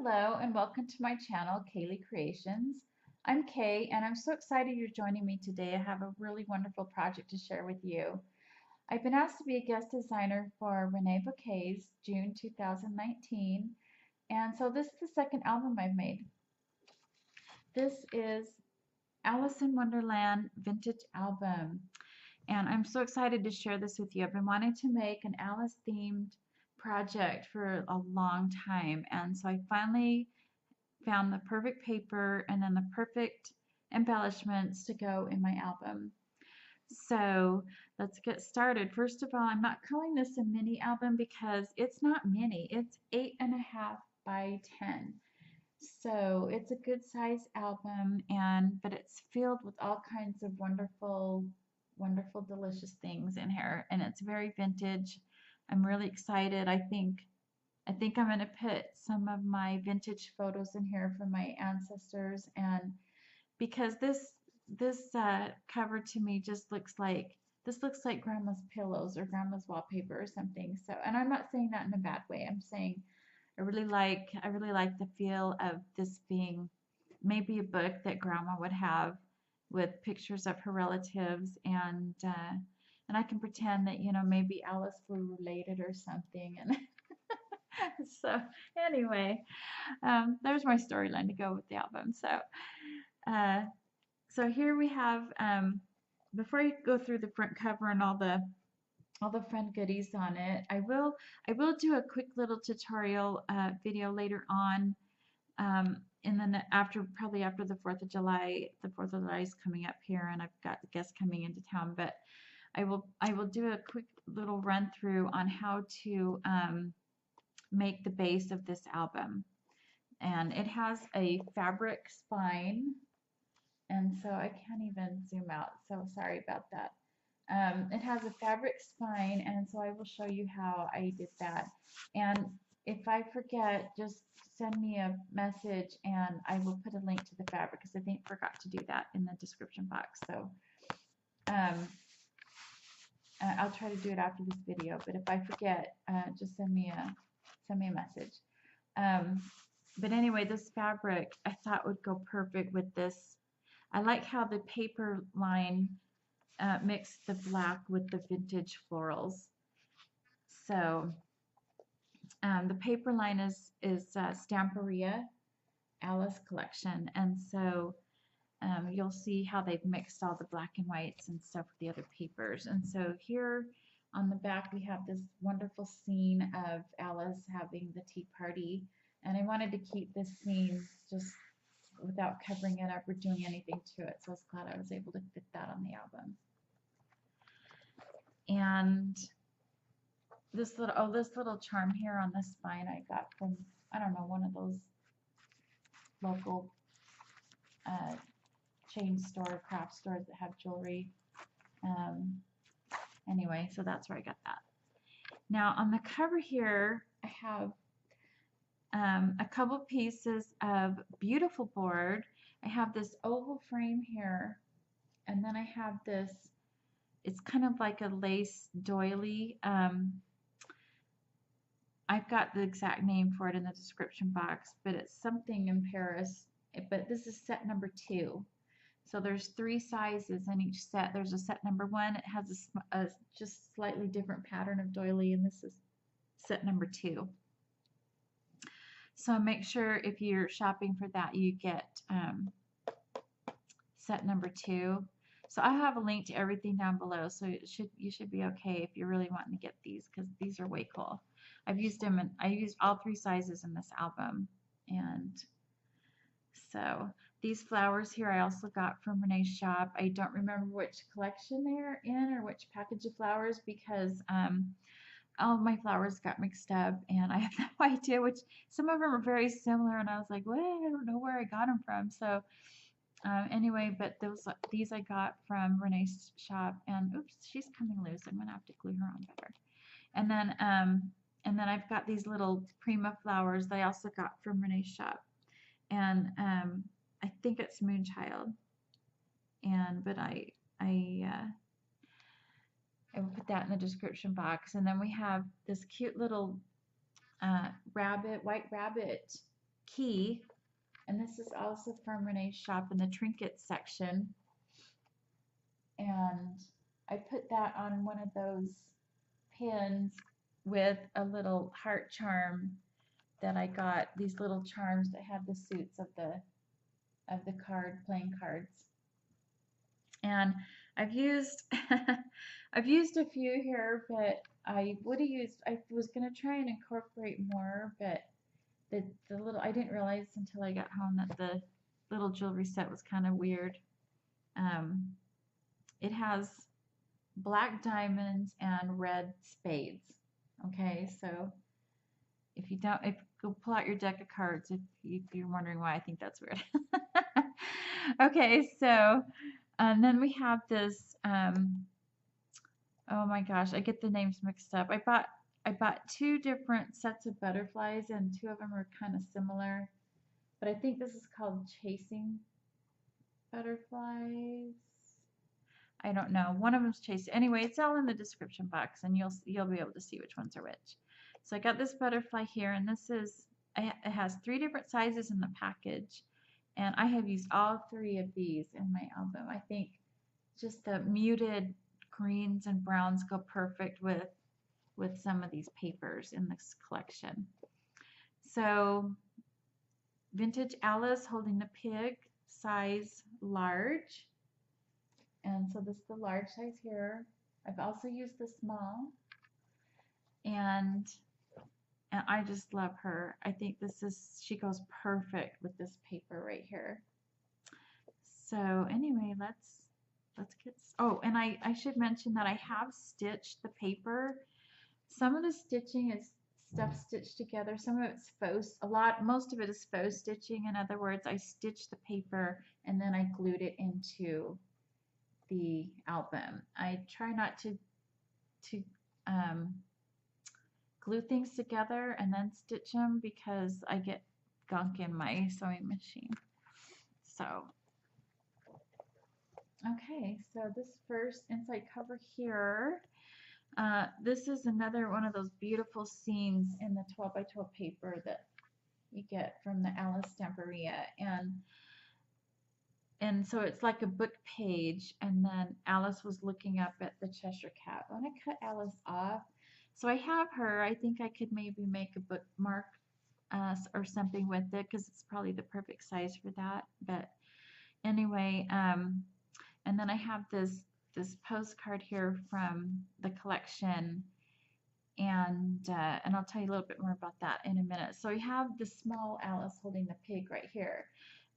Hello and welcome to my channel, Kaylee Creations. I'm Kay and I'm so excited you're joining me today. I have a really wonderful project to share with you. I've been asked to be a guest designer for Reneabouquets June 2019, and so this is the second album I've made. This is Alice in Wonderland Vintage Album, and I'm so excited to share this with you. I've been wanting to make an Alice themed project for a long time, and so I finally found the perfect paper and then the perfect embellishments to go in my album. So let's get started. First of all, I'm not calling this a mini album because it's not mini. It's 8.5 by 10. So it's a good size album, but it's filled with all kinds of wonderful, wonderful, delicious things in here, and it's very vintage. I'm really excited. I think I'm going to put some of my vintage photos in here from my ancestors, and because this cover to me just looks like grandma's pillows or grandma's wallpaper or something. So, and I'm not saying that in a bad way. I'm saying I really like the feel of this being maybe a book that grandma would have with pictures of her relatives, and I can pretend that maybe Alice were related or something. And so anyway, there's my storyline to go with the album. Uh, so here we have, before I go through the front cover and all the fun goodies on it, I will do a quick little tutorial video later on, and then probably after the 4th of July. The 4th of July is coming up here, and I've got guests coming into town, but I will do a quick little run through on how to make the base of this album. And it has a fabric spine, and so I can't even zoom out, so sorry about that. It has a fabric spine, and so I will show you how I did that. And if I forget, just send me a message and I will put a link to the fabric, because I forgot to do that in the description box. So I'll try to do it after this video, but if I forget, just send me a message. But anyway, this fabric I thought would go perfect with this. I like how the paper line mixed the black with the vintage florals. So the paper line is Stamperia Alice collection, and so you'll see how they've mixed all the black and whites and stuff with the other papers. And so here on the back we have this wonderful scene of Alice having the tea party, and I wanted to keep this scene just without covering it up or doing anything to it, so I was glad I was able to fit that on the album. And this little charm here on the spine I got from, I don't know, one of those local chain store, craft stores that have jewelry. Anyway, so that's where I got that. Now on the cover here, I have a couple pieces of beautiful board. I have this oval frame here, and then I have this, it's kind of like a lace doily. I've got the exact name for it in the description box, but it's something in Paris. But this is set number 2. So there's 3 sizes in each set. There's a set number 1. It has a just slightly different pattern of doily, and this is set number 2. So make sure if you're shopping for that, you get set number 2. So I have a link to everything down below, so you should be okay if you're really wanting to get these, because these are way cool. I've used them, and I used all 3 sizes in this album. And so these flowers here I also got from Renea's shop. I don't remember which collection they're in or which package of flowers, because all of my flowers got mixed up, and I have no idea which. Some of them are very similar, and I was like, well, I don't know where I got them from. So anyway, but these I got from Renea's shop, and oops, she's coming loose. I'm gonna have to glue her on better. And then I've got these little Prima flowers that I also got from Renea's shop, and I think it's Moonchild. But I will put that in the description box. And then we have this cute little white rabbit key, and this is also from Renee's shop in the Trinkets section. And I put that on one of those pins with a little heart charm that I got. These little charms that have the suits of the playing cards. And I've used I've used a few here, but I was gonna try and incorporate more, but the little, I didn't realize until I got home that the little jewelry set was kind of weird. It has black diamonds and red spades. Okay, so if go pull out your deck of cards if you're wondering why I think that's weird. Okay, so and then we have this. Oh my gosh, I get the names mixed up. I bought two different sets of butterflies, and two of them are kind of similar. But I think this is called chasing butterflies. I don't know. One of them's chasing. Anyway, it's all in the description box, and you'll be able to see which ones are which. So I got this butterfly here, and it has 3 different sizes in the package, and I have used all 3 of these in my album. I think just the muted greens and browns go perfect with some of these papers in this collection. So Vintage Alice holding the pig, size large. And so this is the large size here. I've also used the small. And I just love her. I think she goes perfect with this paper right here. So anyway, let's get, oh, and I should mention that I have stitched the paper. Some of the stitching is stuff stitched together. Some of it's most of it is faux stitching. In other words, I stitched the paper and then I glued it into the album. I try not to glue things together and then stitch them because I get gunk in my sewing machine. So, okay, so this first inside cover here, this is another one of those beautiful scenes in the 12 by 12 paper that you get from the Alice Stamperia, and so it's like a book page, and then Alice was looking up at the Cheshire Cat. When I cut Alice off, so I have her. I think I could maybe make a bookmark or something with it because it's probably the perfect size for that. But anyway, and then I have this postcard here from the collection, and I'll tell you a little bit more about that in a minute. So we have the small Alice holding the pig right here,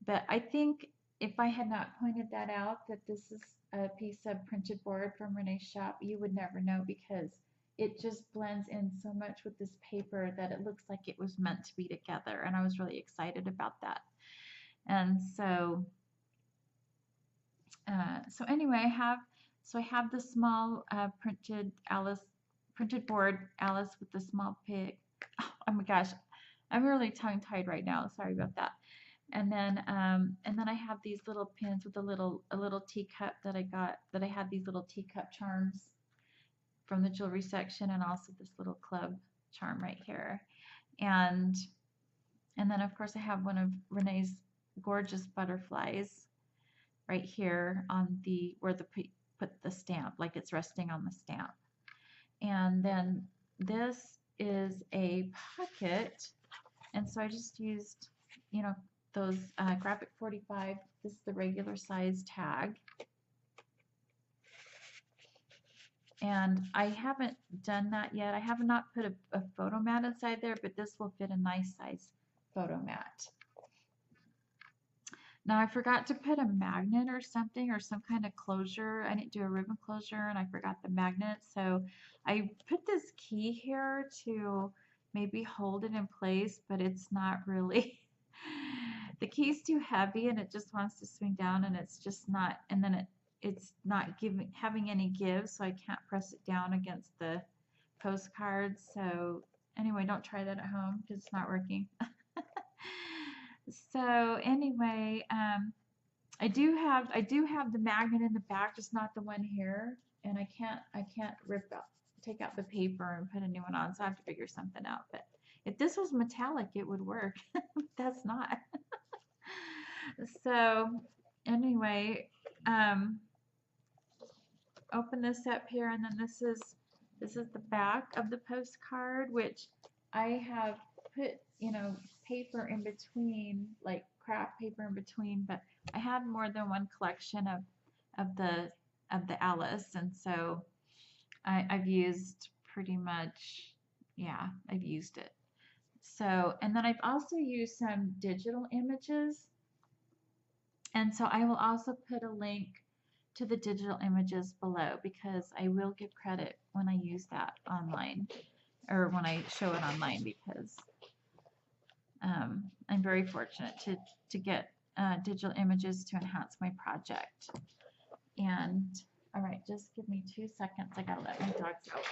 but I think if I had not pointed that out, that this is a piece of printed board from Renee's shop, you would never know because it just blends in so much with this paper that it looks like it was meant to be together, and I was really excited about that. And so anyway, I have the small printed board Alice with the small pig. Oh my gosh, I'm really tongue-tied right now. Sorry about that. And then I have these little pins with a little teacup that I got, that I had these little teacup charms from the jewelry section, and also this little club charm right here. And then of course I have one of Renee's gorgeous butterflies right here on where put the stamp, like it's resting on the stamp. And then this is a pocket, and so I just used, those graphic 45. This is the regular size tag. And I haven't done that yet. I have not put a photo mat inside there, but this will fit a nice size photo mat. Now I forgot to put a magnet or something, or some kind of closure. I didn't do a ribbon closure, and I forgot the magnet. So I put this key here to maybe hold it in place, but it's not really. The key's too heavy and it just wants to swing down, and it's just not, and then it's not having any give, so I can't press it down against the postcard. So anyway, don't try that at home because it's not working. So anyway, I do have the magnet in the back, just not the one here, and I can't take out the paper and put a new one on, so I have to figure something out. But If this was metallic, it would work. That's not. So anyway, um, open this up here, and then this is the back of the postcard, which I have put, you know, paper in between, like craft paper in between, but I had more than one collection of the Alice, and so I've used pretty much, yeah, I've used it. So, and then I've also used some digital images, and so I will also put a link to the digital images below, because I will give credit when I use that online, or when I show it online, because I'm very fortunate to get digital images to enhance my project. And all right, just give me 2 seconds. I gotta let my dogs out.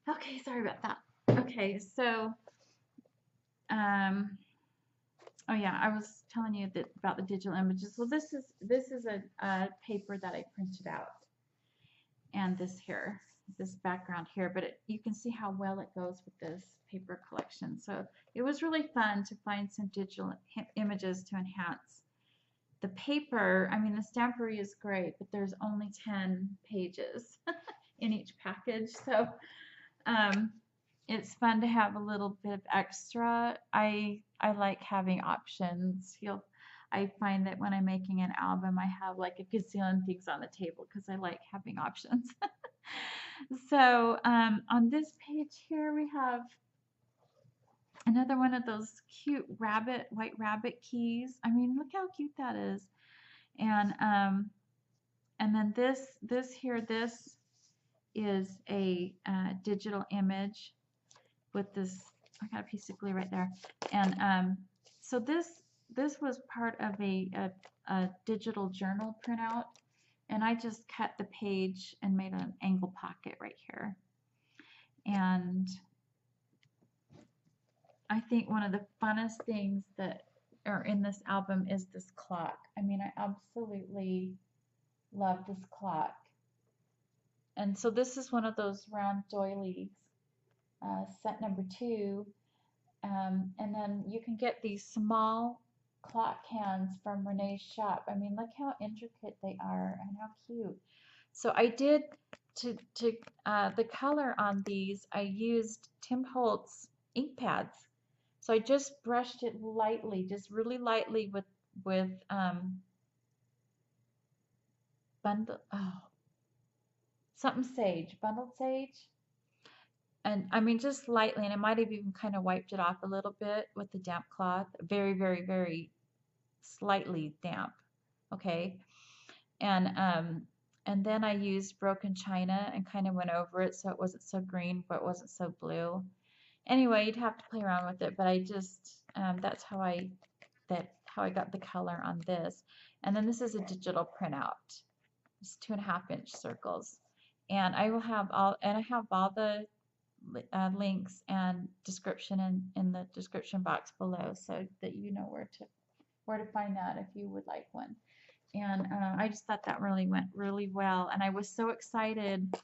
Okay, sorry about that. Okay, so oh yeah, I was telling you that about the digital images. Well, this is a paper that I printed out, and this background here, but you can see how well it goes with this paper collection. So it was really fun to find some digital images to enhance the paper. I mean, the Stamperia is great, but there's only 10 pages in each package, so it's fun to have a little bit of extra. I like having options. I find that when I'm making an album, I have like a gazillion things on the table because I like having options. So on this page here, we have another one of those cute white rabbit keys. I mean, look how cute that is. And then this is a digital image with this. I got a piece of glue right there. And so this was part of a digital journal printout, and I just cut the page and made an angle pocket right here. And I think one of the funnest things that are in this album is this clock. I mean, I absolutely love this clock. And so this is one of those round doilies, set number 2. And then you can get these small clock hands from Renea's shop. I mean, look how intricate they are and how cute. So I did the color on these, I used Tim Holtz ink pads. So I just brushed it lightly, just really lightly with something sage, bundled sage. And I mean, just lightly, and I might have even kind of wiped it off a little bit with the damp cloth. Very, very, very slightly damp. Okay. And then I used broken china and kind of went over it so it wasn't so green, but it wasn't so blue. Anyway, you'd have to play around with it, but I just that's how I got the color on this. And then this is a digital printout. It's 2.5-inch circles, and I have all the links and description in the description box below, so that you know where to find that if you would like one. And I just thought that really went really well, and I was so excited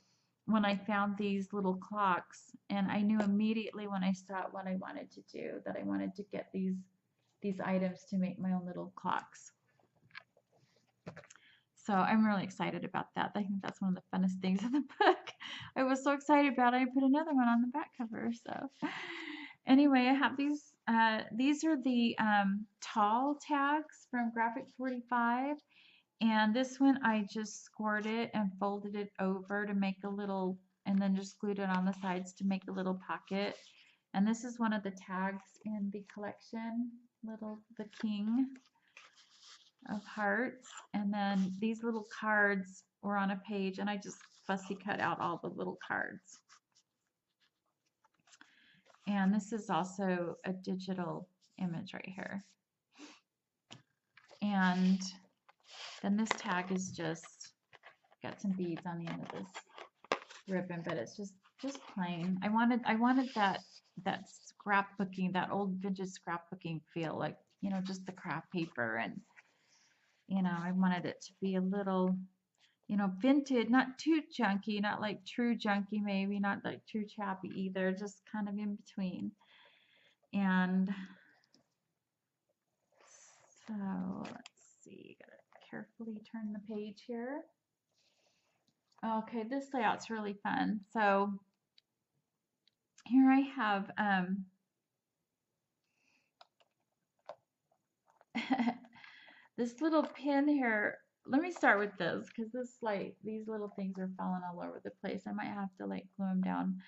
when I found these little clocks, and I knew immediately when I saw what I wanted to do, that I wanted to get these items to make my own little clocks. So I'm really excited about that. I think that's one of the funnest things in the book. I was so excited about it, I put another one on the back cover. So anyway, I have these. These are the tall tags from Graphic 45. And this one I just scored it and folded it over to make a little, and then just glued it on the sides to make a little pocket. And this is one of the tags in the collection, the King of Hearts. And then these little cards were on a page, and I just fussy cut out all the little cards. And this is also a digital image right here. And then this tag is just got some beads on the end of this ribbon, but it's just plain. I wanted that scrapbooking, that old vintage scrapbooking feel, like, you know, just the craft paper. And, you know, I wanted it to be a little, you know, vintage, not too junky, not like true junky, maybe not like true chappy either, just kind of in between. And so let's see, gotta carefully turn the page here. Okay, this layout's really fun. So here I have this little pin here. Let me start with this because this, like, these little things are falling all over the place. I might have to like glue them down.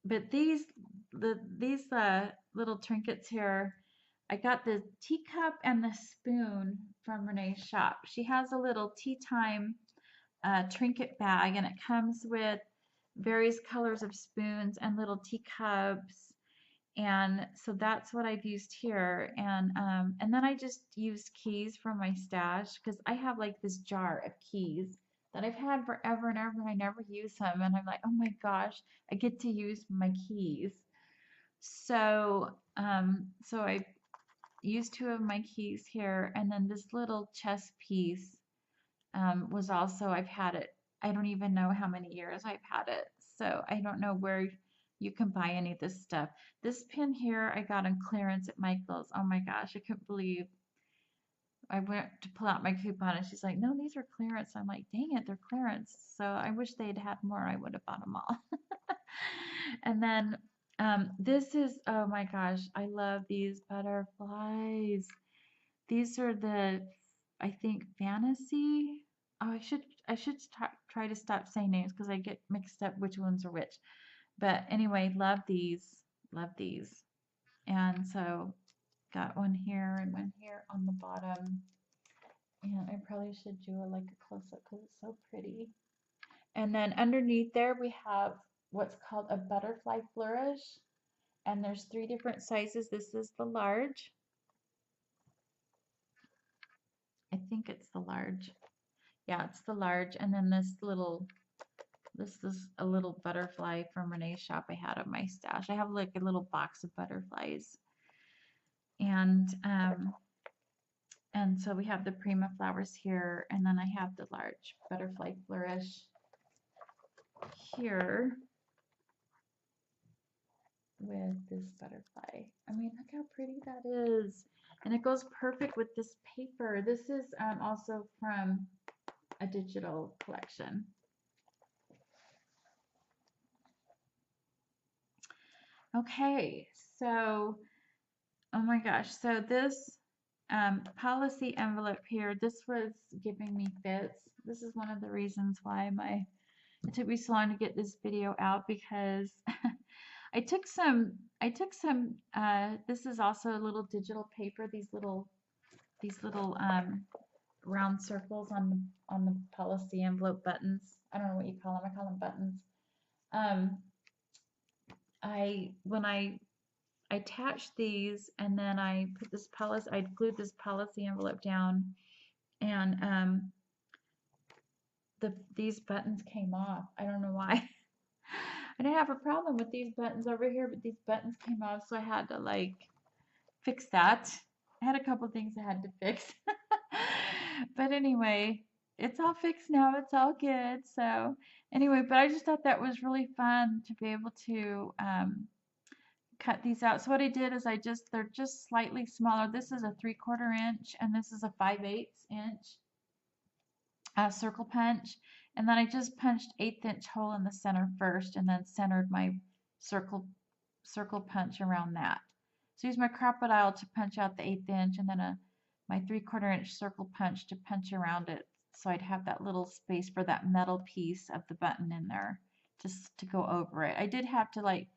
But these little trinkets here, I got the teacup and the spoon from Renea's shop. She has a little tea time trinket bag, and it comes with various colors of spoons and little teacups. And so that's what I've used here. And then I just used keys from my stash because I have like this jar of keys that I've had forever and ever, and I never use them. And I'm like, oh my gosh, I get to use my keys. So, so I used two of my keys here, and then this little chess piece was also, I've had it, I don't even know how many years I've had it. So I don't know where you can buy any of this stuff. This pin here I got on clearance at Michael's. Oh my gosh, I couldn't believe. I went to pull out my coupon and she's like, no, these are clearance. I'm like, dang it, they're clearance. So I wish they'd had more. I would have bought them all. And then this is, oh my gosh, I love these butterflies. These are the, I think, fantasy. Oh, I should try to stop saying names because I get mixed up which ones are which. But anyway, love these, love these. And so got one here and one here on the bottom. And I probably should do like a close up because it's so pretty. And then underneath there we have what's called a butterfly flourish. And there's 3 different sizes. This is the large. I think it's the large. Yeah, it's the large. And then this is a little butterfly from Renea's shop I had on my stash. I have like a little box of butterflies. And so we have the Prima flowers here, and then I have the large butterfly flourish here with this butterfly. I mean, look how pretty that is. And it goes perfect with this paper. This is also from a digital collection. Okay, so, oh my gosh, so this policy envelope here, this was giving me fits. This is one of the reasons why it took me so long to get this video out, because I took some, this is also a little digital paper, these little round circles on the policy envelope buttons. I don't know what you call them. I call them buttons. When I attached these, and then I put this policy, I glued this policy envelope down, and these buttons came off. I don't know why. I didn't have a problem with these buttons over here, but these buttons came off, so I had to like fix that. I had a couple things I had to fix. But anyway, it's all fixed now. It's all good. So anyway, but I just thought that was really fun to be able to cut these out. So what I did is they're just slightly smaller. This is a 3/4 inch and this is a 5/8 inch circle punch. And then I just punched 1/8 inch hole in the center first, and then centered my circle punch around that. So use my crocodile to punch out the 1/8 inch, and then my 3/4 inch circle punch to punch around it. So I'd have that little space for that metal piece of the button in there, just to go over it. I did have to like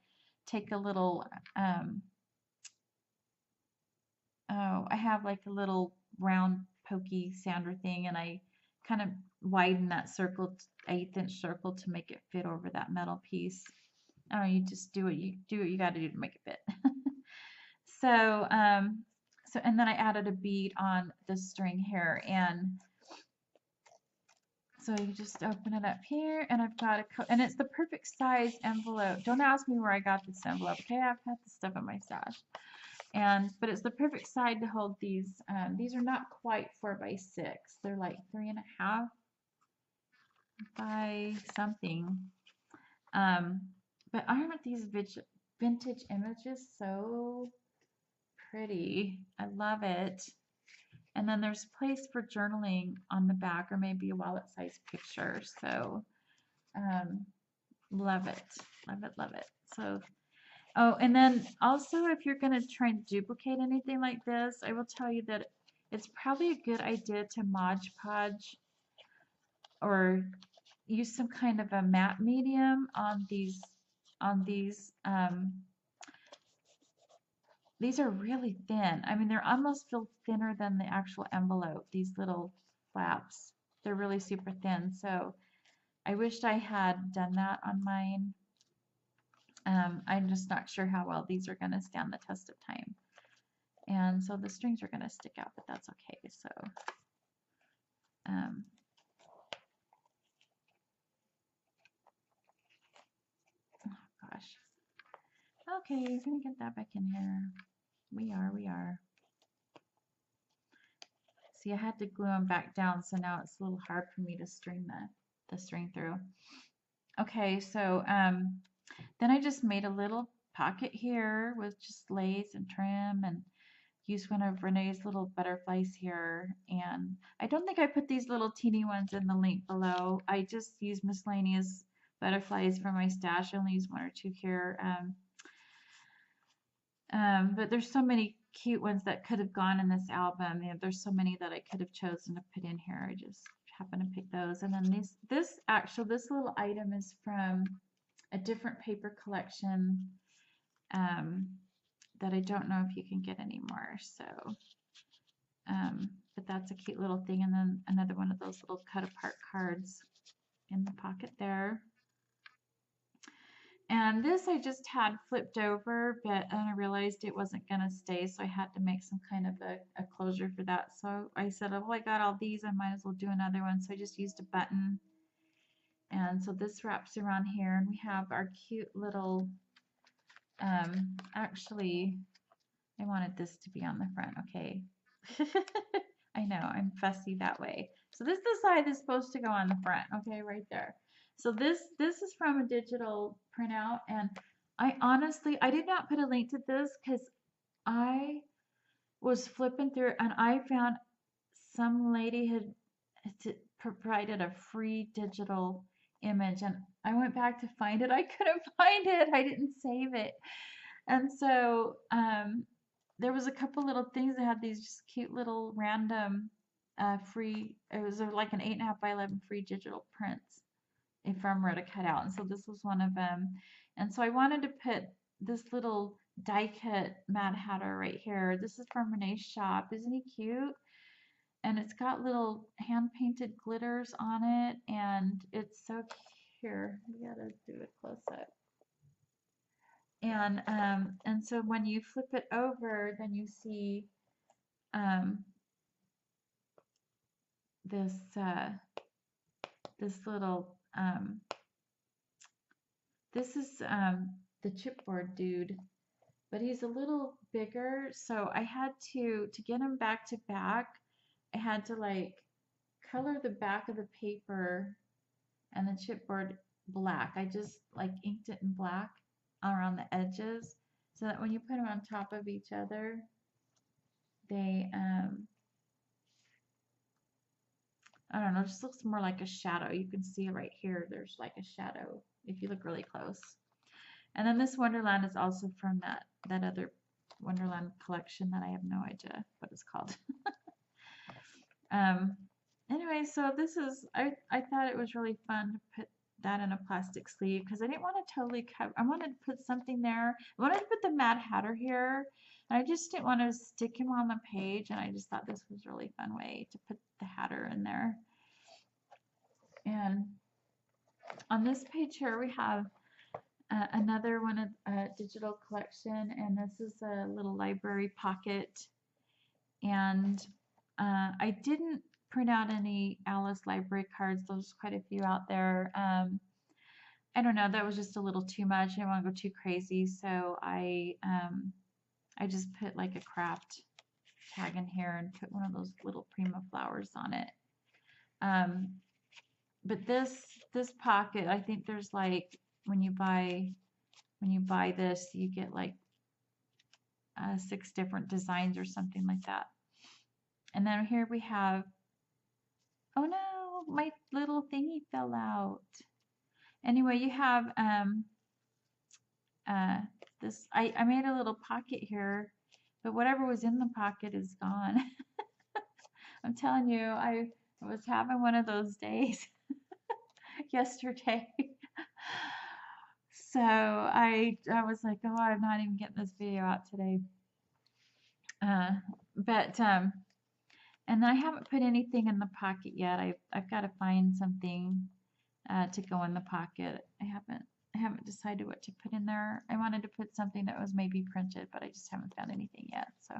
take a little, I have like a little round pokey sander thing, and I kind of widen that circle, 1/8 inch circle, to make it fit over that metal piece. I don't know, you just do what you got to do to make it fit. So, and then I added a bead on the string here, and So you just open it up here, and I've got and it's the perfect size envelope. Don't ask me where I got this envelope, okay? I've got this stuff in my stash. But it's the perfect size to hold these. These are not quite 4x6. They're like 3.5 by something. But aren't these vintage images so pretty? I love it. And then there's place for journaling on the back, or maybe a wallet size picture. So love it, love it, love it. So, oh, and then also if you're going to try and duplicate anything like this, I will tell you that it's probably a good idea to Mod Podge or use some kind of a matte medium on these. These are really thin. I mean, they're almost feel thinner than the actual envelope, these little flaps. They're really super thin. So I wished I had done that on mine. I'm just not sure how well these are going to stand the test of time. And so the strings are going to stick out, but that's okay. So, oh gosh. Okay, you're going to get that back in here. We are. See, I had to glue them back down, so now it's a little hard for me to string the string through. Okay, so then I just made a little pocket here with just lace and trim, and used one of Renee's little butterflies here. And I don't think I put these little teeny ones in the link below. I just used miscellaneous butterflies from my stash. I only used 1 or 2 here. But there's so many cute ones that could have gone in this album. You know, there's so many that I could have chosen to put in here. I just happened to pick those. And then this little item is from a different paper collection that I don't know if you can get anymore. So, but that's a cute little thing. And then another one of those little cut apart cards in the pocket there. And this I just had flipped over, but then I realized it wasn't going to stay, so I had to make some kind of a closure for that. So I said, oh, I got all these, I might as well do another one. So I just used a button. And so this wraps around here, and we have our cute little, actually, I wanted this to be on the front, okay. I know, I'm fussy that way. So this is the side that's supposed to go on the front, okay, right there. So this is from a digital printout, and I did not put a link to this because I was flipping through and I found some lady had provided a free digital image, and I went back to find it. I couldn't find it. I didn't save it. And so there was a couple little things that had these just cute little random free, it was like an 8.5 by 11 free digital prints from Rhoda Cutout. And so this was one of them. And so I wanted to put this little die cut Mad Hatter right here. This is from Renea's shop. Isn't he cute? And it's got little hand painted glitters on it, and it's so cute. Here, we gotta do a close up. And so when you flip it over, then you see this little this is the chipboard dude, but he's a little bigger, so I had to get him back to back, I had to like color the back of the paper and the chipboard black. I just like inked it in black around the edges so that when you put them on top of each other, they I don't know, it just looks more like a shadow. You can see right here, there's like a shadow if you look really close. And then this Wonderland is also from that other Wonderland collection that I have no idea what it's called. Anyway, so this is, I thought it was really fun to put that in a plastic sleeve because I didn't want to totally cover, I wanted to put something there. I wanted to put the Mad Hatter here, and I just didn't want to stick him on the page, and I just thought this was a really fun way to put the Hatter in there. And on this page here we have another one of digital collection, and this is a little library pocket. And I didn't print out any Alice library cards. There's quite a few out there. I don't know, that was just a little too much. I didn't want to go too crazy, so I just put like a craft tag in here and put one of those little Prima flowers on it. But this pocket, I think there's like when you buy this, you get like 6 different designs or something like that. And then here we have, oh no, my little thingy fell out. Anyway, you have this, I made a little pocket here, but whatever was in the pocket is gone. I'm telling you, I was having one of those days yesterday. So I was like, oh, I'm not even getting this video out today. And then I haven't put anything in the pocket yet. I've got to find something to go in the pocket. I haven't decided what to put in there. I wanted to put something that was maybe printed, but I just haven't found anything yet. So,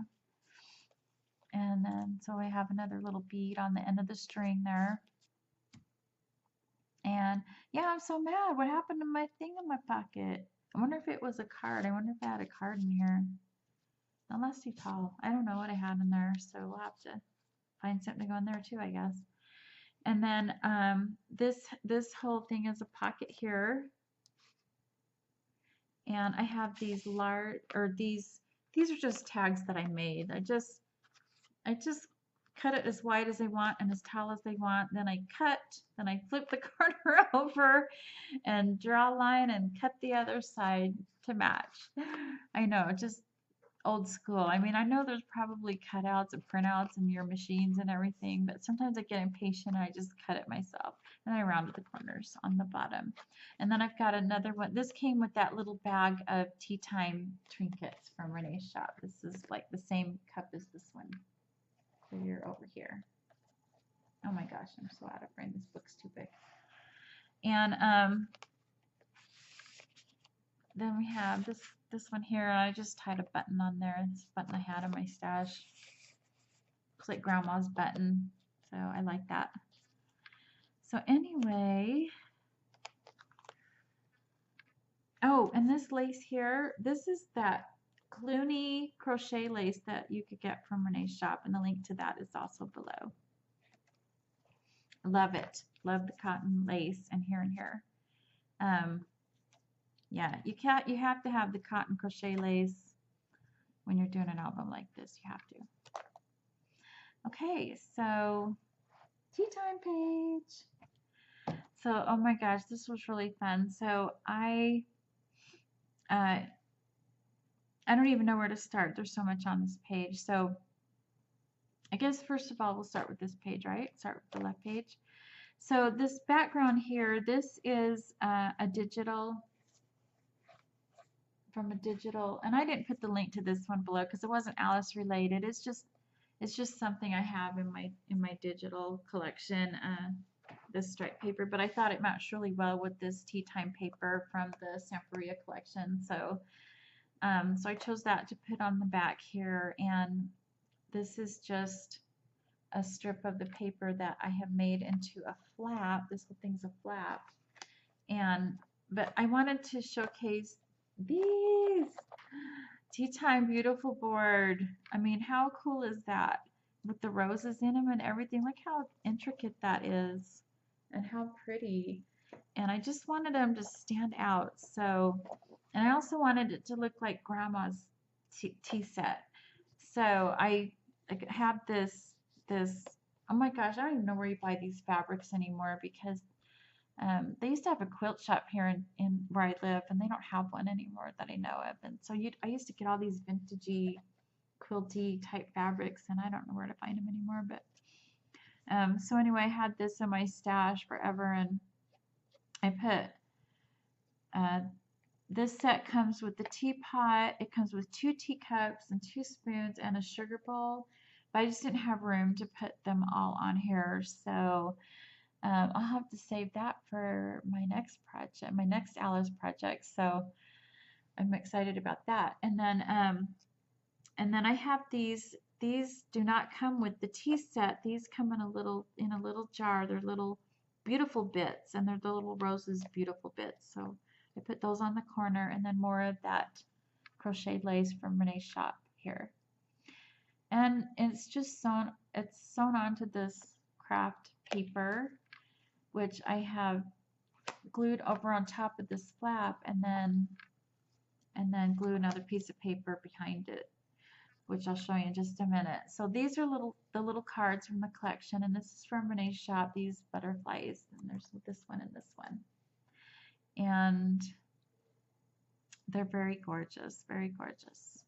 and then so I have another little bead on the end of the string there. And yeah, I'm so mad. What happened to my thing in my pocket? I wonder if it was a card. I wonder if I had a card in here. No, that's too tall. I don't know what I had in there, so we'll have to find something to go in there too, I guess. And then this whole thing is a pocket here. And I have these large, or these are just tags that I made. I just cut it as wide as I want and as tall as I want. Then I cut, then I flip the corner over and draw a line and cut the other side to match. I know, just old school. I mean, I know there's probably cutouts and printouts in your machines and everything, but sometimes I get impatient and I just cut it myself. And I rounded the corners on the bottom. And then I've got another one. This came with that little bag of tea time trinkets from Renea's shop. This is like the same cup as this one. You're over here. Oh my gosh, I'm so out of frame. This book's too big. And then we have this one here. I just tied a button on there. It's a button I had in my stash. Looks like grandma's button. So I like that. So anyway. Oh, and this lace here, this is that Clooney crochet lace that you could get from Renea's shop, and the link to that is also below. Love it. Love the cotton lace and here. Yeah, you have to have the cotton crochet lace when you're doing an album like this. You have to. Okay, so tea time page. So, oh my gosh, this was really fun. So I don't even know where to start. There's so much on this page. So I guess first of all, we'll start with this page, right? Start with the left page. So this background here, this is a digital, and I didn't put the link to this one below because it wasn't Alice related. It's just something I have in my digital collection, this stripe paper, but I thought it matched really well with this tea time paper from the Stamperia collection. So so I chose that to put on the back here, and this is just a strip of the paper that I have made into a flap. This whole thing's a flap, but I wanted to showcase these tea time beautiful board. I mean, how cool is that with the roses in them and everything? Look how intricate that is and how pretty. And I just wanted them to stand out. So, and I also wanted it to look like grandma's tea set. So I have this, oh my gosh, I don't even know where you buy these fabrics anymore, because they used to have a quilt shop here in where I live, and they don't have one anymore that I know of. And so I used to get all these vintagey, quilty type fabrics, and I don't know where to find them anymore. But so anyway, I had this in my stash forever, and I put this set comes with the teapot. It comes with 2 teacups and 2 spoons and a sugar bowl, but I just didn't have room to put them all on here. So I'll have to save that for my next project, my next Alice project. So I'm excited about that. And then I have these these do not come with the tea set. These come in a little jar. They're little beautiful bits, and they're the little roses beautiful bits. So I put those on the corner, and then more of that crocheted lace from Renea's shop here. And it's just sewn onto this craft paper, which I have glued over on top of this flap, and then glue another piece of paper behind it, which I'll show you in just a minute. So these are the little cards from the collection, and this is from Renea's shop, these butterflies, and there's this one and this one. And they're very gorgeous, very gorgeous.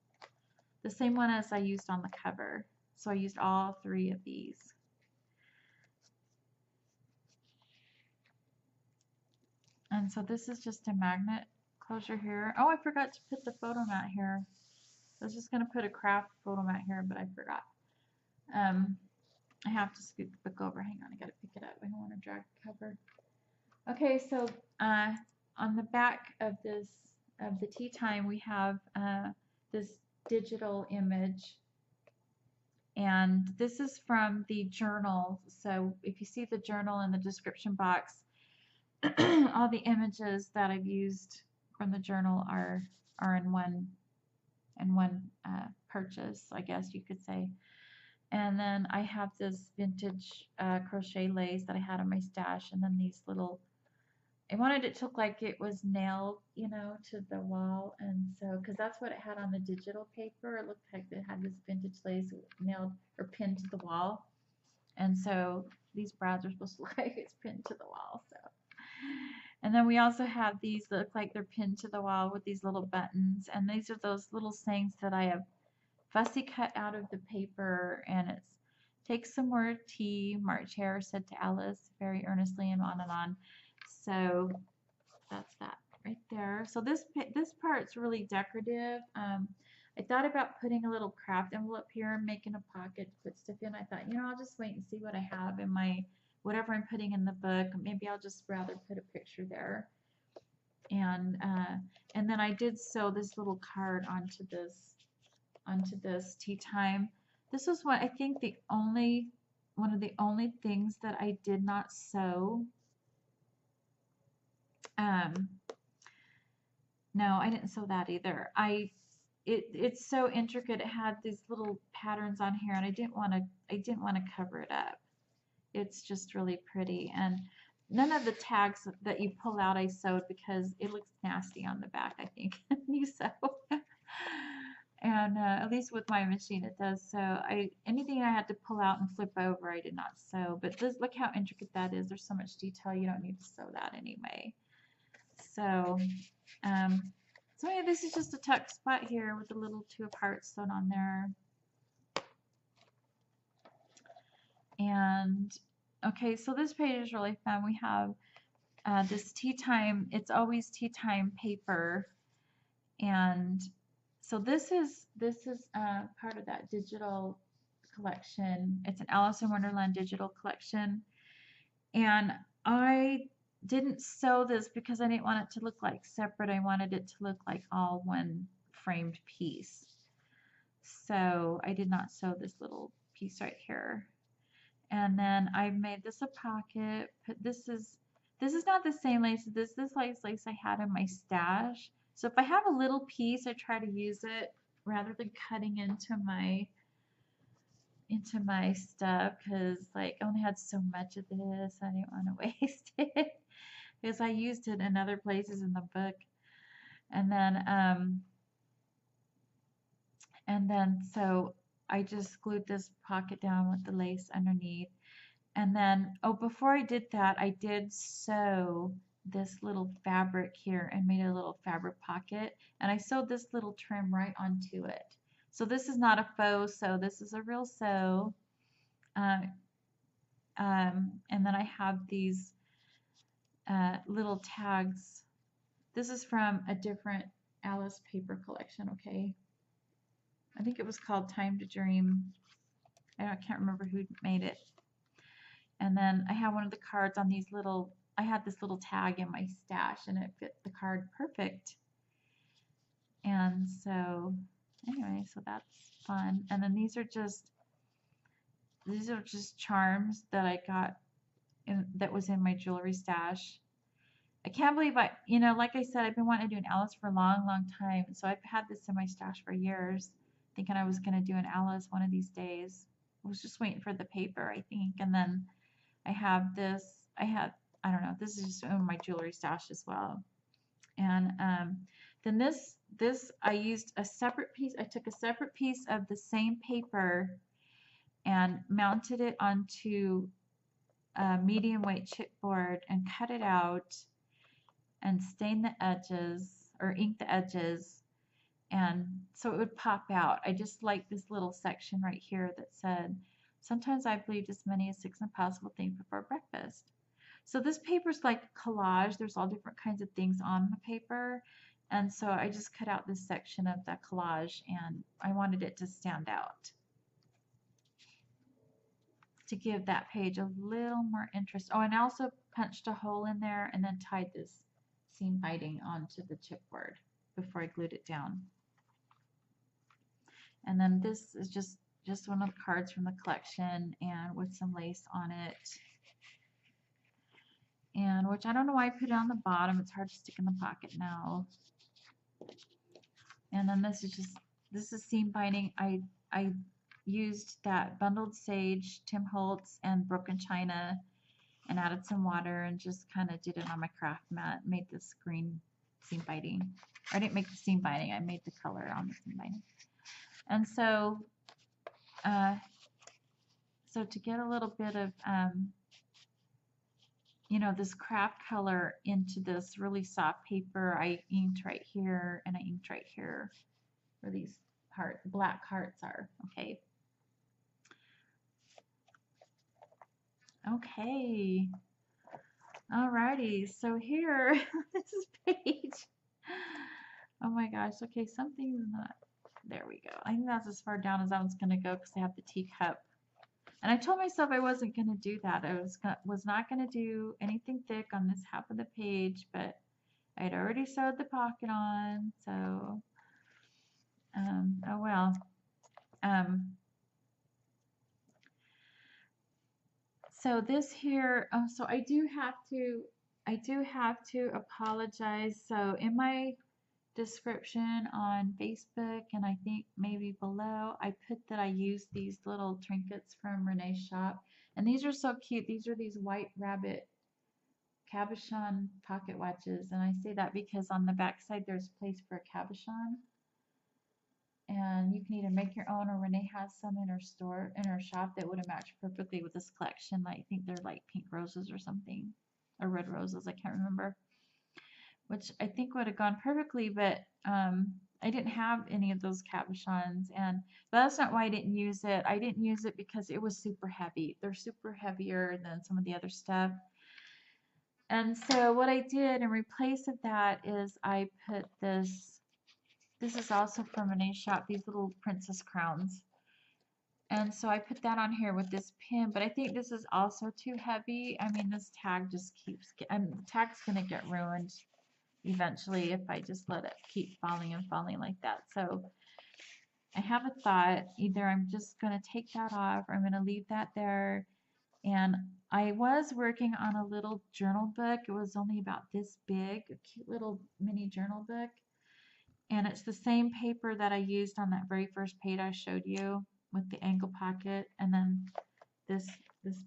The same one as I used on the cover. So I used all 3 of these. And so this is just a magnet closure here. Oh, I forgot to put the photo mat here. I was just going to put a craft photo mat here, but I forgot. I have to scoot the book over. Hang on, I got to pick it up. I don't want to drag the cover. Okay, so on the back of the tea time, we have this digital image, and this is from the journal. So if you see the journal in the description box, all the images that I've used from the journal are in one purchase, I guess you could say. And then I have this vintage crochet lace that I had in my stash, and then these little, I wanted it to look like it was nailed, you know, to the wall, and so, because that's what it had on the digital paper, it looked like it had this vintage lace nailed or pinned to the wall, and so these brads are supposed to look like it's pinned to the wall, so. And then we also have these that look like they're pinned to the wall with these little buttons, and these are those little sayings that I have fussy cut out of the paper, and it's take some more tea, March Hare said to Alice very earnestly, and on. So that's that right there. So this part's really decorative. I thought about putting a little craft envelope here and making a pocket to put stuff in. I thought, you know, I'll just wait and see what I have in my, whatever I'm putting in the book. Maybe I'll just rather put a picture there. And then I did sew this little card onto this tea time. This was one, I think one of the only things that I did not sew. No, I didn't sew that either. It's so intricate. It had these little patterns on here, and I didn't want to cover it up. It's just really pretty, and none of the tags that you pull out I sewed because it looks nasty on the back, I think, you sew. And at least with my machine it does. So anything I had to pull out and flip over, I did not sew. But look how intricate that is. There's so much detail, you don't need to sew that anyway. So, so yeah, this is just a tuck spot here with a little 2 of hearts sewn on there. And okay, so this page is really fun. We have this tea time. It's always tea time paper, and so this is part of that digital collection. It's an Alice in Wonderland digital collection, and I didn't sew this because I didn't want it to look like separate. I wanted it to look like all one framed piece. So I did not sew this little piece right here. And then I made this a pocket. This is not the same lace. This lace I had in my stash. So if I have a little piece, I try to use it rather than cutting into my stuff, because like I only had so much of this. I didn't want to waste it because I used it in other places in the book. And then so I just glued this pocket down with the lace underneath. And then, oh, before I did that, I did sew this little fabric here and made a little fabric pocket. And I sewed this little trim right onto it. So this is not a faux sew, this is a real sew. And then I have these little tags. This is from a different Alice paper collection, okay? I think it was called Time to Dream. I can't remember who made it. And then I have one of the cards on these little, I had this little tag in my stash and it fit the card perfect. And so anyway, so that's fun. And then these are just charms that I got that was in my jewelry stash. I can't believe like I said, I've been wanting to do an Alice for a long, long time. So I've had this in my stash for years, thinking I was going to do an Alice one of these days. I was just waiting for the paper, I think. And then I have this, I don't know, this is just in my jewelry stash as well. And then I used a separate piece, I took a separate piece of the same paper and mounted it onto a medium weight chipboard and cut it out and stain the edges or ink the edges, and so it would pop out. I just like this little section right here that said, sometimes I believed as many as 6 impossible things before breakfast. So this paper's like a collage. There's all different kinds of things on the paper, and so I just cut out this section of the collage, and I wanted it to stand out to give that page a little more interest. Oh, and I also punched a hole in there and then tied this seam binding onto the chipboard before I glued it down. And then this is just one of the cards from the collection, and with some lace on it. And which I don't know why I put it on the bottom. It's hard to stick in the pocket now. And then this is seam binding. I used that bundled sage, Tim Holtz, and broken china, and added some water and just kind of did it on my craft mat. Made this green seam binding. I didn't make the seam binding. I made the color on the seam binding. And so, so to get a little bit of, this craft color into this really soft paper, I inked right here and I inked right here where these black hearts are. Okay. Okay. Alrighty. So here, this is page. Oh my gosh. Okay, something's not. There we go. I think that's as far down as I was going to go because I have the teacup. And I told myself I wasn't going to do that. I was not going to do anything thick on this half of the page, but I had already sewed the pocket on, so oh well. So this here, so I do have to apologize. So in my description on Facebook, and I think maybe below, I put that I used these little trinkets from Renea's shop, and these are so cute. These are these white rabbit cabochon pocket watches, and I say that because on the back side there's place for a cabochon, and you can either make your own, or Renee has some in her shop that would have matched perfectly with this collection. I think they're like pink roses or something, or red roses, I can't remember, which I think would have gone perfectly, but I didn't have any of those cabochons, but that's not why I didn't use it. I didn't use it because it was super heavy. They're super heavier than some of the other stuff. And so what I did in replace of that is I put this is also from Renea's shop, these little princess crowns. And so I put that on here with this pin, but I think this is also too heavy. I mean, this tag just keeps the tag's gonna get ruined eventually if I just let it keep falling and falling like that. So I have a thought, either I'm just gonna take that off, or I'm gonna leave that there. And I was working on a little journal book. It was only about this big, a cute little mini journal book. And it's the same paper that I used on that very first page I showed you with the angle pocket. And then this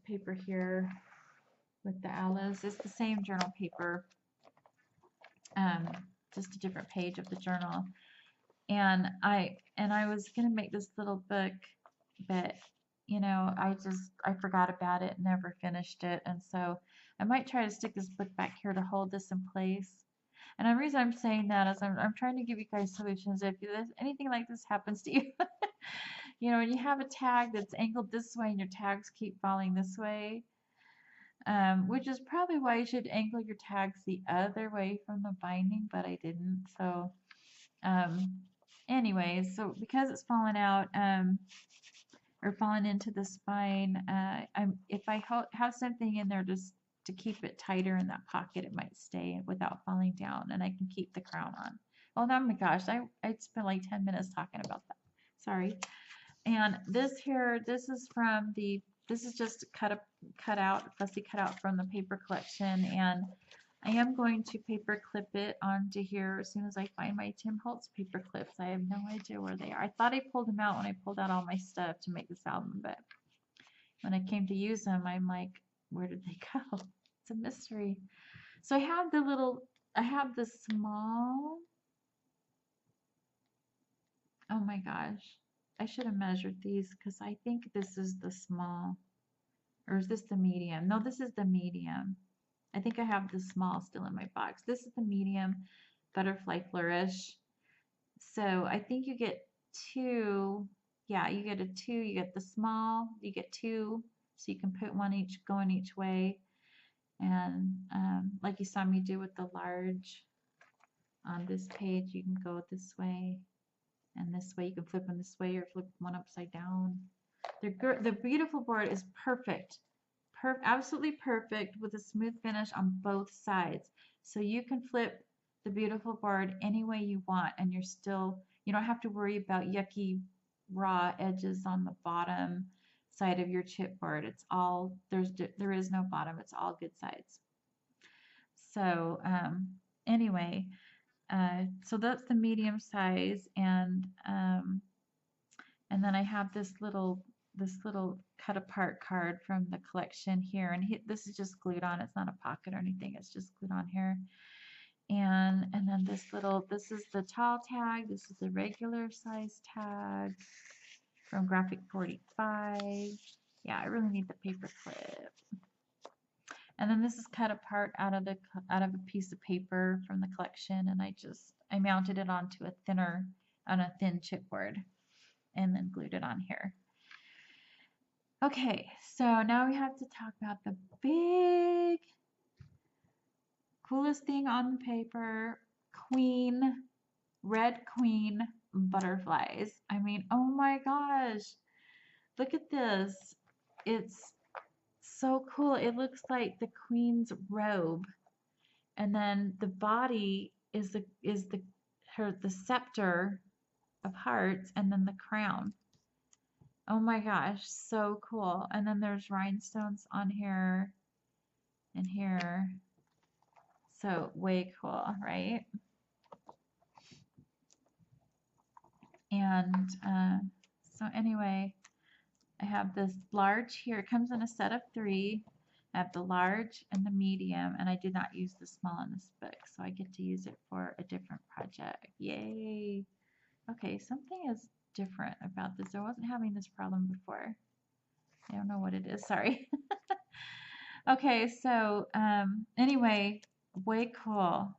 paper here with the Alice is the same journal paper, just a different page of the journal. And I was gonna make this little book, but I forgot about it, never finished it, and so I might try to stick this book back here to hold this in place. And the reason I'm saying that is I'm trying to give you guys solutions. If anything like this happens to you, and you have a tag that's angled this way and your tags keep falling this way, which is probably why you should angle your tags the other way from the binding, but I didn't. So anyways, so because it's fallen out, or fallen into the spine, if I have something in there just to keep it tighter in that pocket, it might stay without falling down, and I can keep the crown on. Oh my gosh, I spent like 10 minutes talking about that. Sorry. And this here, this is from the, this is just fussy cut out from the paper collection, and I am going to paper clip it onto here as soon as I find my Tim Holtz paper clips. I have no idea where they are. I thought I pulled them out when I pulled out all my stuff to make this album, but when I came to use them, I'm like, where did they go? It's a mystery. So I have the little, I have the small, oh my gosh. I should have measured these because I think this is the small. Or is this the medium? No, this is the medium. I think I have the small still in my box. This is the medium butterfly flourish. So I think you get two. Yeah, you get a two. You get the small. You get two. So you can put one each going each way. And like you saw me do with the large on this page, you can go this way and this way. You can flip them this way or flip one upside down. The beautiful board is perfect. Absolutely perfect with a smooth finish on both sides. So you can flip the beautiful board any way you want, and you don't have to worry about yucky raw edges on the bottom side of your chipboard. It's all, there is no bottom. It's all good sides. So anyway, so that's the medium size, and then I have this little cut apart card from the collection here, and this is just glued on. It's not a pocket or anything. It's just glued on here. And then this is the tall tag. This is the regular size tag from Graphic 45. Yeah, I really need the paper clip. And then this is cut apart out of a piece of paper from the collection, and I mounted it onto a thin chipboard, and then glued it on here. Okay, so now we have to talk about the big, coolest thing on the paper, red queen butterflies. I mean, oh my gosh, look at this. It's so cool. It looks like the queen's robe, and then the body is the scepter of hearts, and then the crown. Oh my gosh, so cool. And then there's rhinestones on here and here. So way cool, right? And so anyway, I have this large here. It comes in a set of 3. I have the large and the medium, and I did not use the small in this book, so I get to use it for a different project. Yay! Okay, something is different about this. I wasn't having this problem before. I don't know what it is, sorry. Okay, so anyway, way cool.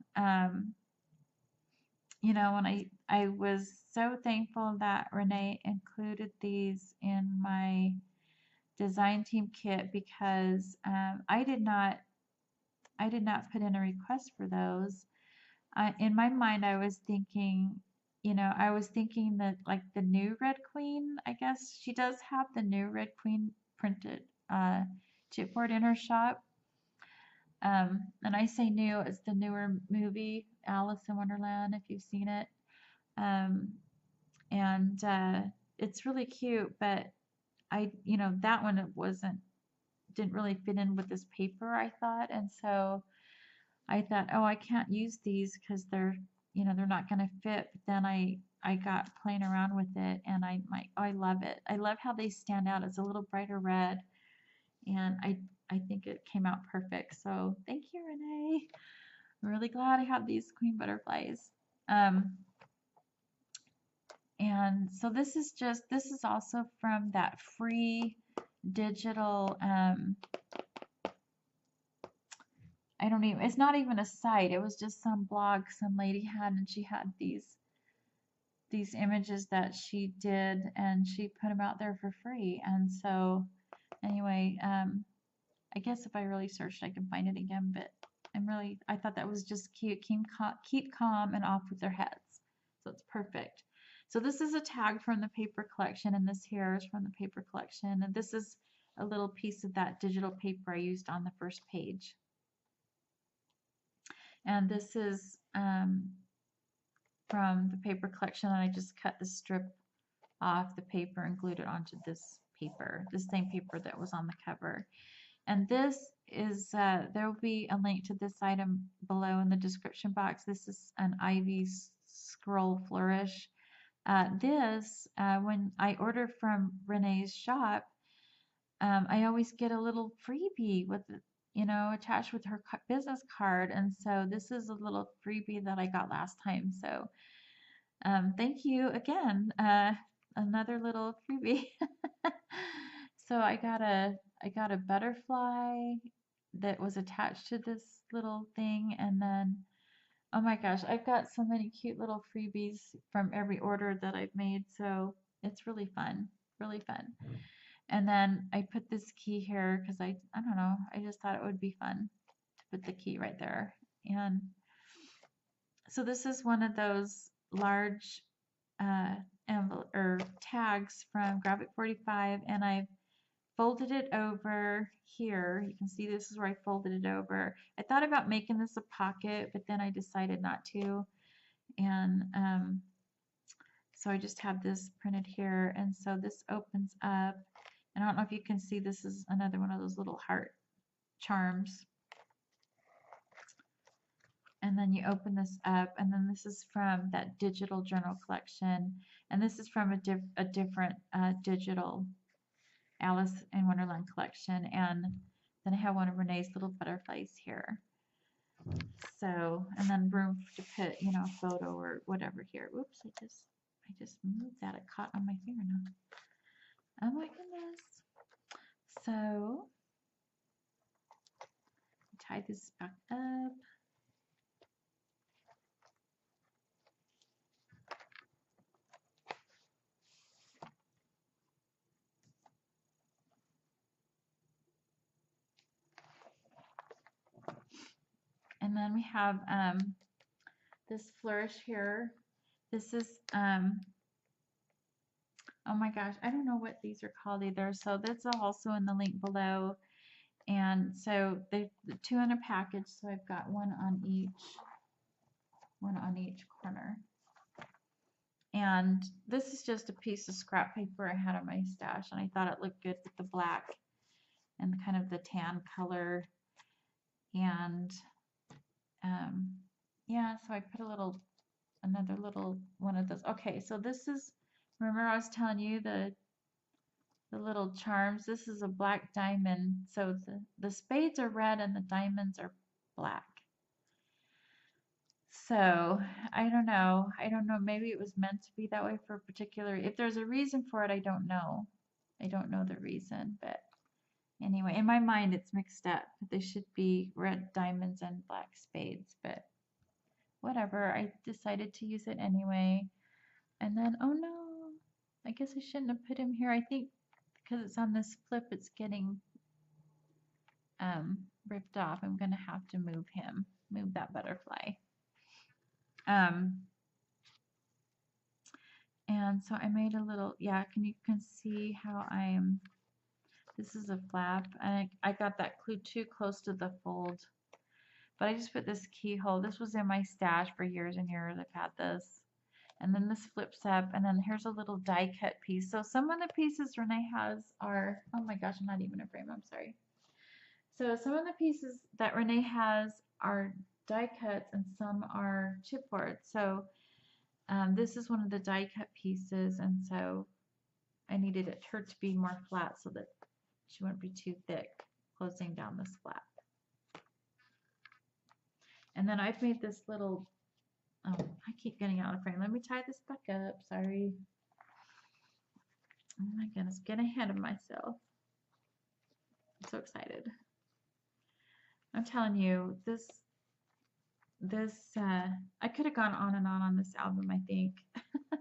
You know, when I was so thankful that Renee included these in my design team kit, because I did not put in a request for those. In my mind, I was thinking, you know, that like the new Red Queen, I guess she does have the new Red Queen printed chipboard in her shop. And I say new, it's the newer movie, Alice in Wonderland, if you've seen it. And it's really cute, but you know, that one didn't really fit in with this paper, I thought. And so I thought, oh, I can't use these because they're not going to fit. But then I got playing around with it, and oh, I love it. I love how they stand out. It's a little brighter red, and I think it came out perfect. So thank you, Renee. I'm really glad I have these queen butterflies. And so this is also from that free digital, it's not even a site. It was just some blog some lady had, and she had these images that she did, and she put them out there for free. And so anyway, I guess if I really searched, I can find it again, but I thought that was just cute. Keep calm and off with their heads. So it's perfect. So this is a tag from the paper collection, and this here is from the paper collection, and this is a little piece of that digital paper I used on the first page. And this is from the paper collection, and I just cut the strip off the paper and glued it onto this paper, the same paper that was on the cover. And this is, there will be a link to this item below in the description box. This is an Ivy Scroll Flourish. When I order from Renea's shop, I always get a little freebie with, attached with her business card. And so this is a little freebie that I got last time. So thank you again. Another little freebie. So I got a butterfly that was attached to this little thing, and then oh my gosh, I've got so many cute little freebies from every order that I've made, so it's really fun, really fun. And then I put this key here because I don't know, I just thought it would be fun to put the key right there. And so this is one of those large envelope or tags from Graphic 45, and I've folded it over here. You can see this is where I folded it over. I thought about making this a pocket, but then I decided not to. And so I just have this printed here. And so this opens up. And I don't know if you can see, this is another one of those little heart charms. And then you open this up, and then this is from that digital journal collection. And this is from a different digital Alice in Wonderland collection, and then I have one of Renea's little butterflies here. So, and then room to put, a photo or whatever here. Oops, I just moved that. It caught on my fingernail. Oh my goodness. So, tie this back up. And then we have this flourish here. This is, oh my gosh, I don't know what these are called either. So that's also in the link below. And so the two in a package. So I've got one on each corner. And this is just a piece of scrap paper I had on my stash, and I thought it looked good with the black and kind of the tan color. And yeah, so I put another little one of those. Okay, so this is, remember I was telling you the little charms. This is a black diamond. So the spades are red and the diamonds are black. So I don't know. Maybe it was meant to be that way for a particular. If there's a reason for it, I don't know. I don't know the reason, but anyway, in my mind it's mixed up. They should be red diamonds and black spades, but whatever. I decided to use it anyway. And then, oh no, I guess I shouldn't have put him here. I think because it's on this flip, it's getting ripped off. I'm gonna have to move that butterfly. And so I made a little, yeah, you can see how this is a flap, and I got that glued too close to the fold, but I just put this keyhole. This was in my stash for years and years. I've had this. And then this flips up, and then here's a little die cut piece. So some of the pieces Renee has are, oh my gosh, I'm not even a frame, I'm sorry. So some of the pieces that Renee has are die cuts and some are chipboard. So this is one of the die cut pieces, and so I needed her to be more flat so that she wouldn't be too thick closing down this flap. And then I've made this little, oh, I keep getting out of frame. Let me tie this back up, sorry. Oh my goodness, get ahead of myself. I'm so excited. I'm telling you, I could have gone on and on this album, I think.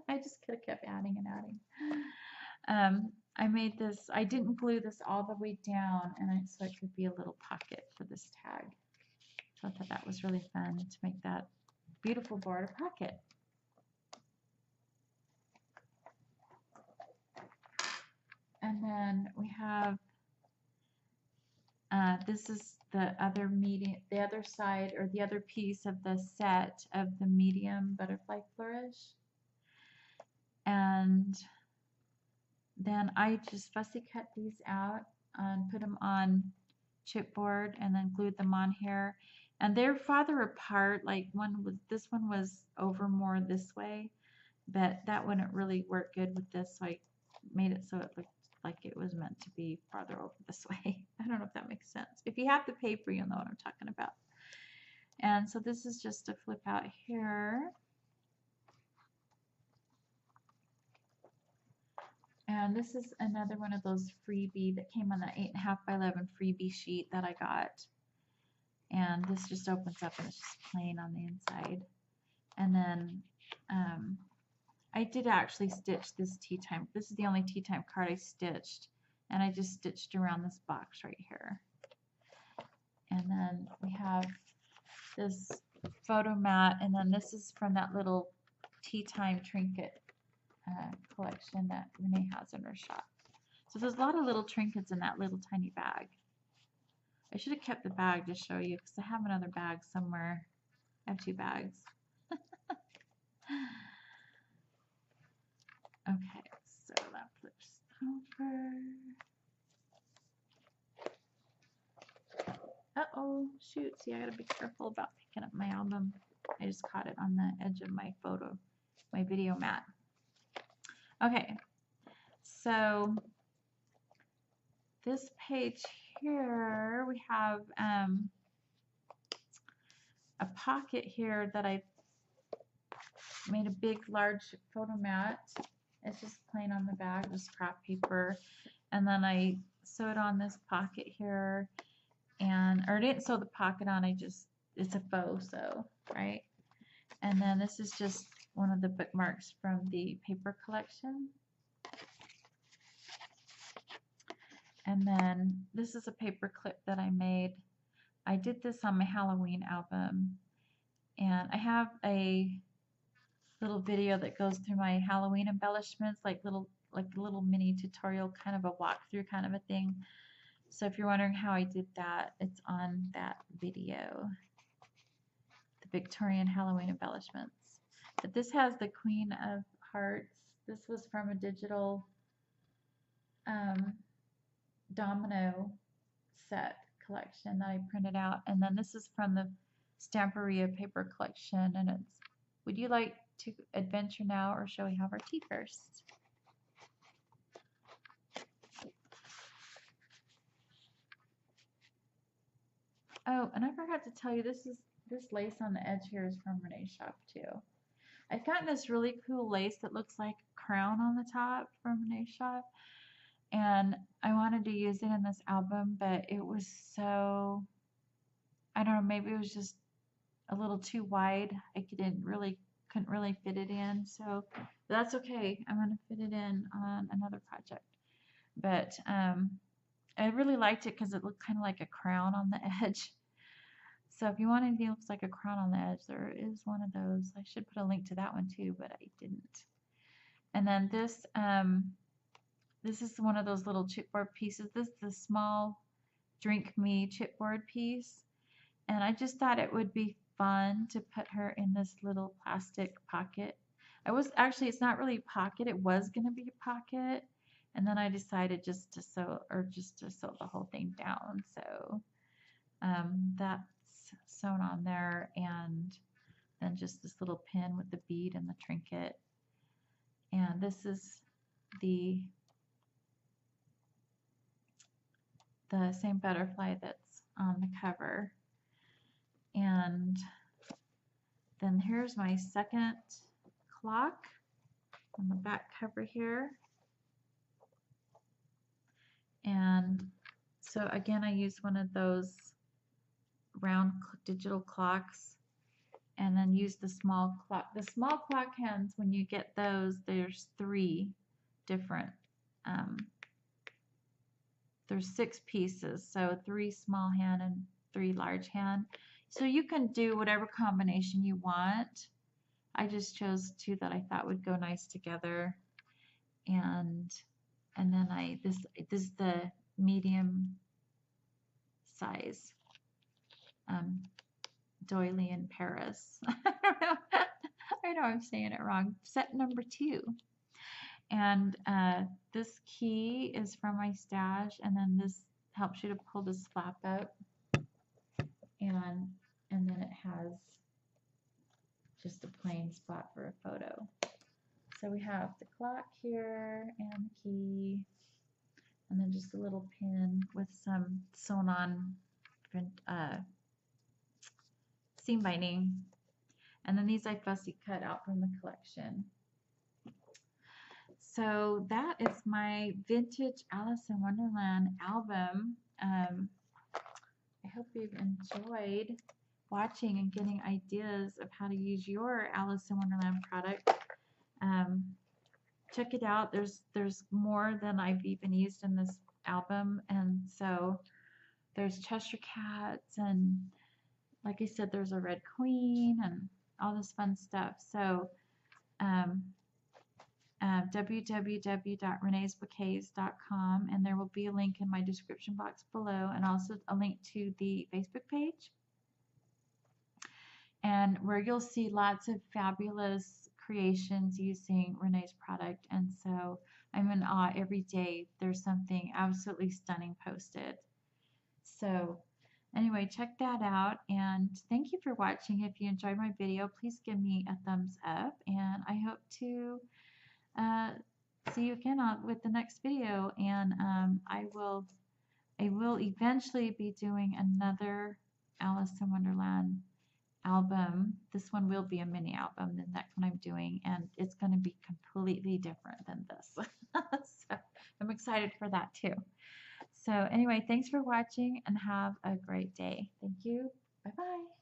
I just could have kept adding and adding. I made this, I didn't glue this all the way down, and so it could be a little pocket for this tag. So I thought that was really fun to make that beautiful border pocket. And then we have, this is the other medium, the other side or the other piece of the set of the medium butterfly flourish. And then I just fussy cut these out and put them on chipboard and then glued them on here. And they're farther apart, like this one was over more this way, but that wouldn't really work good with this, so I made it so it looked like it was meant to be farther over this way. I don't know if that makes sense. If you have the paper, you'll know what I'm talking about. And so this is just a flip out here. And this is another one of those freebie that came on that 8.5 by 11 freebie sheet that I got. And this just opens up and it's just plain on the inside. And then I did actually stitch this tea time. This is the only tea time card I stitched. And I just stitched around this box right here. And then we have this photo mat. And then this is from that little tea time trinket collection that Renee has in her shop. So there's a lot of little trinkets in that little tiny bag. I should have kept the bag to show you because I have another bag somewhere. I have 2 bags. Okay, so that flips over. Uh-oh, shoot. See, I gotta be careful about picking up my album. I just caught it on the edge of my video mat. Okay, so this page here, we have a pocket here that I made a big, large photo mat. It's just plain on the back, just scrap paper. And then I sewed on this pocket here, or I didn't sew the pocket on, it's a faux sew, right? And then this is just one of the bookmarks from the paper collection. And then this is a paper clip that I made. I did this on my Halloween album. And I have a little video that goes through my Halloween embellishments, like a little mini tutorial, kind of a walkthrough kind of a thing. So if you're wondering how I did that, it's on that video. The Victorian Halloween embellishments. But this has the Queen of Hearts. This was from a digital domino set collection that I printed out. And then this is from the Stamperia paper collection. And it's, would you like to adventure now, or shall we have our tea first? Oh, and I forgot to tell you, this lace on the edge here is from Renea's shop too. I've gotten this really cool lace that looks like a crown on the top from Renea's shop, and I wanted to use it in this album, but it was so, I don't know, maybe it was just a little too wide. I couldn't really fit it in, so that's okay. I'm going to fit it in on another project. But I really liked it because it looked kind of like a crown on the edge. So if you want anything that looks like a crown on the edge, there is one of those. I should put a link to that one too, but I didn't. And then this is one of those little chipboard pieces. This is the small Drink Me chipboard piece. And I just thought it would be fun to put her in this little plastic pocket. It's not really a pocket. It was going to be a pocket. And then I decided just to sew the whole thing down. So that's sewn on there, and then just this little pin with the bead and the trinket. And this is the same butterfly that's on the cover. And then here's my second clock on the back cover here. And so again, I used one of those round digital clocks, and then use the small clock. The small clock hands, when you get those, there's 3 different, there's 6 pieces, so 3 small hand and 3 large hand. So you can do whatever combination you want. I just chose 2 that I thought would go nice together. And then this is the medium size doily in Paris. I don't know. I know I'm saying it wrong. Set number 2. And this key is from my stash, and then this helps you to pull this flap up, and then it has just a plain spot for a photo. So we have the clock here and the key, and then just a little pin with some sewn on seam binding, and then these I fussy cut out from the collection. So that is my vintage Alice in Wonderland album. I hope you've enjoyed watching and getting ideas of how to use your Alice in Wonderland product. Check it out. There's more than I've even used in this album, and so there's Cheshire Cats, and like I said, there's a Red Queen and all this fun stuff. So www.reneabouquets.com, and there will be a link in my description box below, and also a link to the Facebook page, and where you'll see lots of fabulous creations using Renee's product. And so I'm in awe every day. There's something absolutely stunning posted. So anyway, check that out, and thank you for watching. If you enjoyed my video, please give me a thumbs up, and I hope to see you again with the next video. And I will eventually be doing another Alice in Wonderland album. This one will be a mini album, the next one I'm doing, and it's going to be completely different than this. So I'm excited for that too. So anyway, thanks for watching, and have a great day. Thank you. Bye-bye.